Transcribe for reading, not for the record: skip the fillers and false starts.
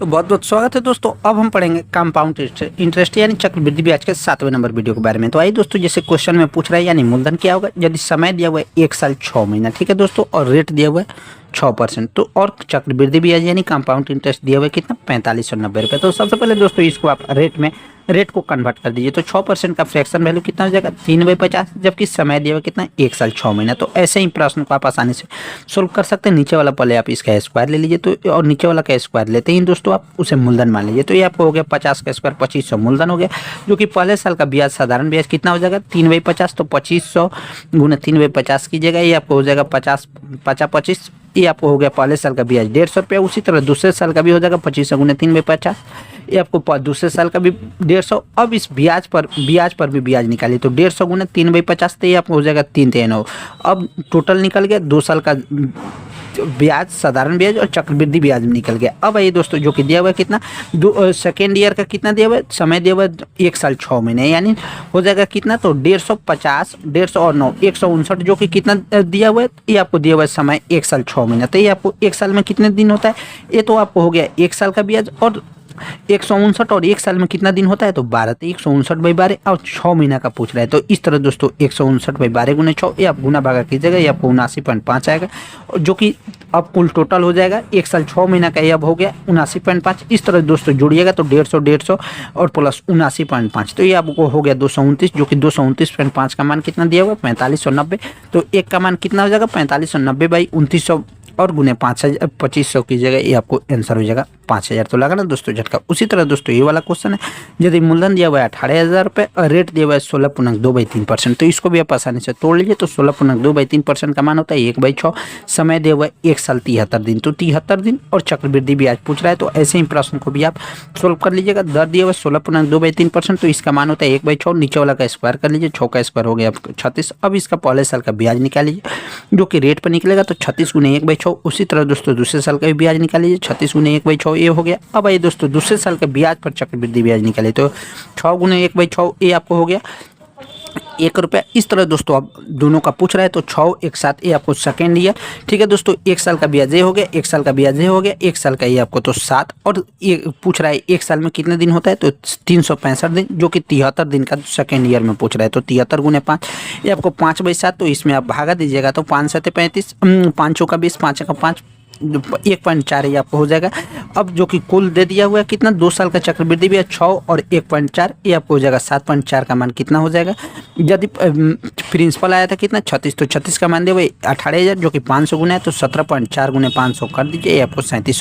तो बहुत बहुत स्वागत है दोस्तों। अब हम पढ़ेंगे कंपाउंड इंटरेस्ट यानी चक्रवृद्धि ब्याज के 7वें नंबर वीडियो के बारे में। तो आइए दोस्तों, जैसे क्वेश्चन में पूछ रहा है यानी मूलधन क्या होगा यदि समय दिया हुआ है 1 साल 6 महीना, ठीक है दोस्तों, और रेट दिया हुआ है 6%। तो और चक्रवृद्धि ब्याज यानी कंपाउंड इंटरेस्ट दिया हुआ है कितना 4590 रुपये। तो सबसे पहले दोस्तों इसको आप रेट को कन्वर्ट कर दीजिए। तो 6% का फ्रैक्शन वैल्यू कितना हो जाएगा 3/50, जबकि समय दिया हुआ कितना 1 साल 6 महीना। तो ऐसे ही प्रश्न को आप आसानी से सोल्व कर सकते हैं। नीचे वाला पहले आप इसका स्क्वायर ले लीजिए, तो और नीचे वाला का स्क्वायर लेते ही दोस्तों आप उसे मूलधन मान लीजिए। तो ये आपको हो गया 50 का स्क्वायर 2500 मूलधन हो गया, जो कि पहले साल का ब्याज साधारण ब्याज कितना हो जाएगा 3/50। तो 2500 गुना 3/50 कीजिएगा, ये आपको हो जाएगा 50 ये आपको हो गया पहले साल का ब्याज 150 रुपया। उसी तरह दूसरे साल का भी हो जाएगा 2500 गुना 3/50, ये आपको दूसरे साल का भी 150। अब इस ब्याज पर भी ब्याज निकालिए, तो 150 गुना 3/50 तो ये आपको हो जाएगा 3×9। अब टोटल निकल गया 2 साल का ब्याज साधारण ब्याज और चक्रवृद्धि ब्याज निकल गया। अब आइए दोस्तों, जो कि दिया हुआ है कितना सेकेंड ईयर का कितना दिया हुआ है, समय दिया हुआ है 1 साल 6 महीने, यानी हो जाएगा कितना तो 150 150 और 9 159, जो कि कितना दिया हुआ है ये आपको दिया हुआ है समय 1 साल 6 महीना। तो ये आपको 1 साल में कितने दिन होता है, ये तो आपको हो गया 1 साल का ब्याज और 159, और 1 साल में कितना दिन होता है तो 12। तो 159/12 और 6 महीना का पूछ रहा है। तो इस तरह दोस्तों 159/12 गुना 6 ये आप गुना भागा कीजिएगा, ये आपको 79.5 आएगा, जो कि अब कुल टोटल हो जाएगा 1 साल 6 महीना का ये अब हो गया 79.5। इस तरह दोस्तों जोड़िएगा तो 150 और प्लस 79.5, तो ये आपको हो गया 229, जो कि 229.5 का मान कितना दिया हुआ 4590। तो एक का मान कितना हो जाएगा 4590/2900 और गुने 2500 कीजिएगा, ये आपको आंसर हो जाएगा 5000। तो लगा ना दोस्तों झटका। उसी तरह दोस्तों ये वाला क्वेश्चन है, यदि मूलधन दिया हुआ है 18,000 रुपये और रेट दिया हुआ है 16.2/3%। तो इसको भी आप आसानी से तोड़ लीजिए। तो 16.2/3% का मान होता है 1/6, समय दिया हुआ है 1 साल 73 दिन, तो 73 दिन और चक्रवृद्धि ब्याज पूछ रहा है। तो ऐसे ही प्रश्न को भी आप सोल्व कर लीजिएगा। दर दिया हुआ है 16.2/3%, तो इसका मान होता है 1/6, नीचे वाला का स्क्वायर कर लीजिए, 6 का स्क्वायर हो गया 36। अब इसका पहले साल का ब्याज निकाल लीजिए, जो कि रेट पर निकलेगा तो 36 गुना 1/6। उसी तरह दोस्तों दूसरे साल का भी ब्याज निकाल लीजिए, 36 गुना 1/6 ये हो गया। अब आइए दोस्तों दूसरे साल के ब्याज पर चक्रवृद्धि ब्याज निकालिए, तो 6 गुना 1/6 ये आपको हो गया 1 रुपया। इस तरह दोस्तों अब दोनों का पूछ रहा है, तो 6 एक साथ ये आपको सेकेंड ईयर, ठीक है दोस्तों। 1 साल का ब्याज ये हो गया, 1 साल का ब्याज ये हो गया, 1 साल का ये आपको तो 7, और ये पूछ रहा है 1 साल में कितने दिन होता है तो 365 दिन, जो कि 73 दिन का सेकेंड ईयर में पूछ रहा है। तो 73 गुना 5 ये आपको 5/7, तो इसमें आप भागा दीजिएगा तो 5 7 35, 5 का 20, 5 का 5, 1.4 ये आपको हो जाएगा। अब जो कि कुल दे दिया हुआ है कितना 2 साल का चक्रवृद्धि भी है 6 और 1.4 ये आपको हो जाएगा 7.4 का मान कितना हो जाएगा। यदि प्रिंसिपल आया था कितना 36, तो 36 का मान दिया हुआ 18,000, जो कि 500 गुना है, तो 17.4 गुना 500 कर दीजिए, ये आपको 3700